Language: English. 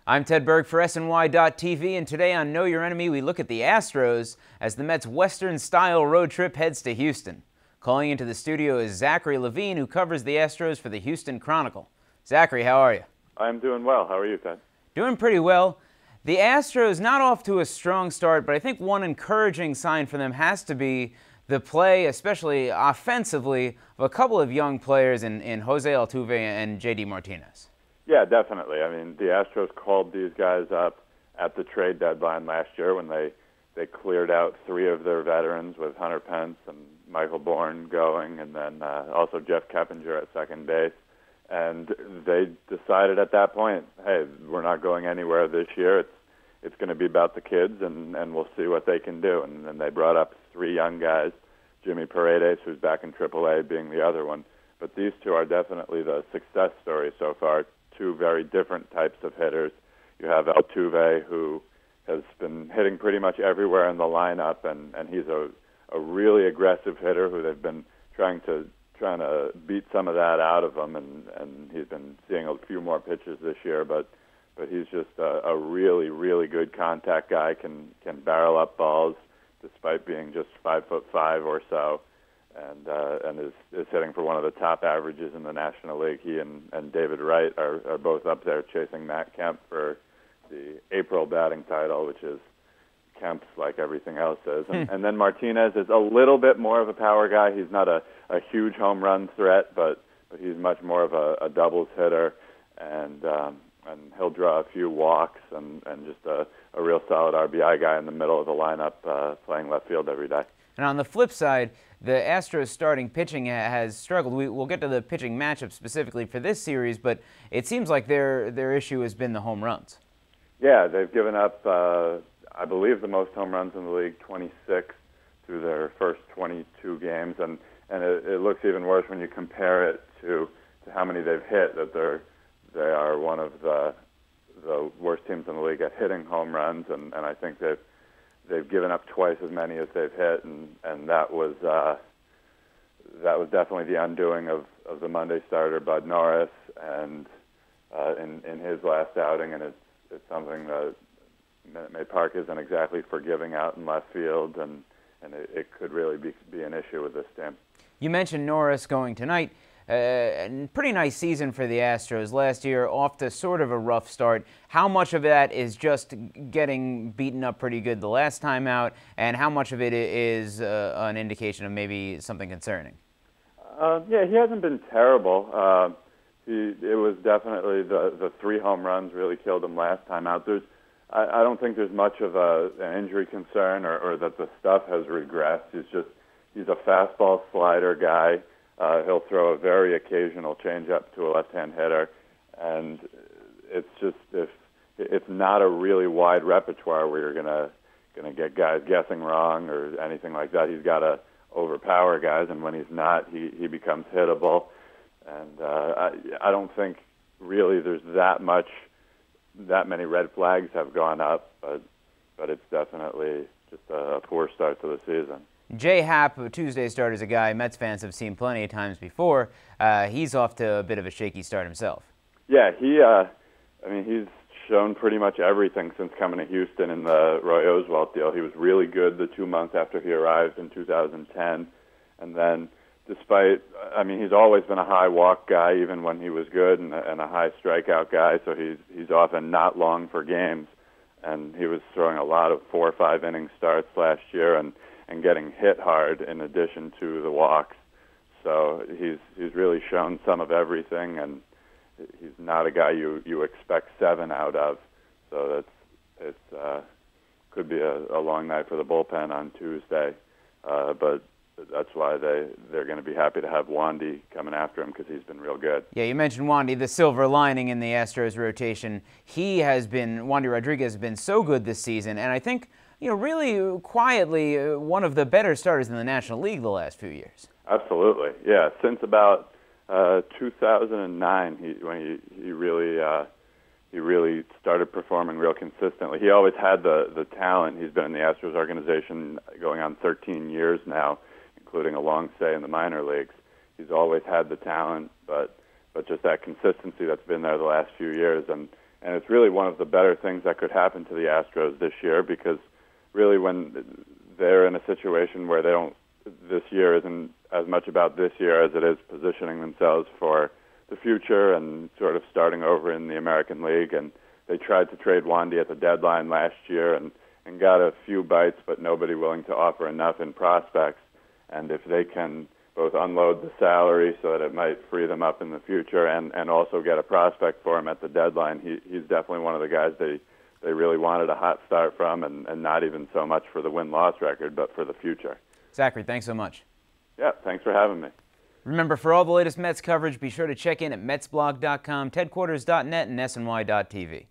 I'm Ted Berg for SNY.TV, and today on Know Your Enemy, we look at the Astros as the Mets' Western-style road trip heads to Houston. Calling into the studio is Zachary Levine, who covers the Astros for the Houston Chronicle. Zachary, how are you? I'm doing well. How are you, Ted? Doing pretty well. The Astros not off to a strong start, but I think one encouraging sign for them has to be the play, especially offensively, of a couple of young players in Jose Altuve and J.D. Martinez. Yeah, definitely. I mean, the Astros called these guys up at the trade deadline last year when they cleared out three of their veterans with Hunter Pence and Michael Bourne going, and then also Jeff Keppinger at second base. And they decided at that point, hey, we're not going anywhere this year. It's going to be about the kids, and we'll see what they can do. And then they brought up three young guys, Jimmy Paredes, who's back in AAA, being the other one. But these two are definitely the success story so far. Two very different types of hitters. You have Altuve, who has been hitting pretty much everywhere in the lineup, and he's a really aggressive hitter who they've been trying to beat some of that out of him, and he's been seeing a few more pitches this year, but he's just a really, really good contact guy, can barrel up balls despite being just 5'5" or so. And is hitting for one of the top averages in the National League. He and David Wright are both up there chasing Matt Kemp for the April batting title, which is Kemp's like everything else is. And then Martinez is a little bit more of a power guy. He's not a huge home run threat, but he's much more of a doubles hitter, and he'll draw a few walks and just a real solid RBI guy in the middle of the lineup, playing left field every day. And on the flip side, the Astros starting pitching has struggled. We'll get to the pitching matchup specifically for this series, but it seems like their issue has been the home runs. Yeah, they've given up, I believe, the most home runs in the league, 26 through their first 22 games, and it looks even worse when you compare it to how many they've hit. That they are one of the worst teams in the league at hitting home runs, and I think they've given up twice as many as they've hit, and that was definitely the undoing of the Monday starter Bud Norris, and in his last outing, and it's something that Minute Maid Park isn't exactly forgiving out in left field, and it could really be an issue with this team. You mentioned Norris going tonight. Pretty nice season for the Astros. Last year, off to sort of a rough start. How much of that is just getting beaten up pretty good the last time out, and how much of it is an indication of maybe something concerning? Yeah, he hasn't been terrible. It was definitely the three home runs really killed him last time out. I don't think there's much of an injury concern or that the stuff has regressed. He's a fastball slider guy. He'll throw a very occasional changeup to a left-hand hitter, and it's not a really wide repertoire where you're gonna get guys guessing wrong or anything like that. He's got to overpower guys, and when he's not, he becomes hittable. And I don't think really there's that many red flags have gone up, but it's definitely just a poor start to the season. Jay Happ, a Tuesday start, is a guy Mets fans have seen plenty of times before. He's off to a bit of a shaky start himself. Yeah, he's shown pretty much everything since coming to Houston in the Roy Oswalt deal. He was really good the 2 months after he arrived in 2010. And then he's always been a high walk guy, even when he was good, and a high strikeout guy, so he's often not long for games. And he was throwing a lot of 4 or 5 inning starts last year, and getting hit hard in addition to the walks. So he's really shown some of everything, and he's not a guy you expect 7 out of. So it could be a long night for the bullpen on Tuesday, but that's why they're going to be happy to have Wandy coming after him, because he's been real good. Yeah, you mentioned Wandy, the silver lining in the Astros rotation. Wandy Rodriguez has been so good this season, and I think, really quietly one of the better starters in the National League the last few years. Absolutely, yeah. Since about 2009, when he really started performing real consistently. He always had the talent. He's been in the Astros organization going on 13 years now, including a long stay in the minor leagues. He's always had the talent, but just that consistency that's been there the last few years, and And it's really one of the better things that could happen to the Astros this year, because really when they're in a situation where this year isn't as much about this year as it is positioning themselves for the future and sort of starting over in the American League. And they tried to trade Wandy at the deadline last year and got a few bites, but nobody willing to offer enough in prospects. And if they can both unload the salary so that it might free them up in the future and also get a prospect for him at the deadline, he's definitely one of the guys they really wanted a hot start from, and not even so much for the win-loss record, but for the future. Zachary, thanks so much. Yeah, thanks for having me. Remember, for all the latest Mets coverage, be sure to check in at MetsBlog.com, TedQuarters.net, and SNY.TV.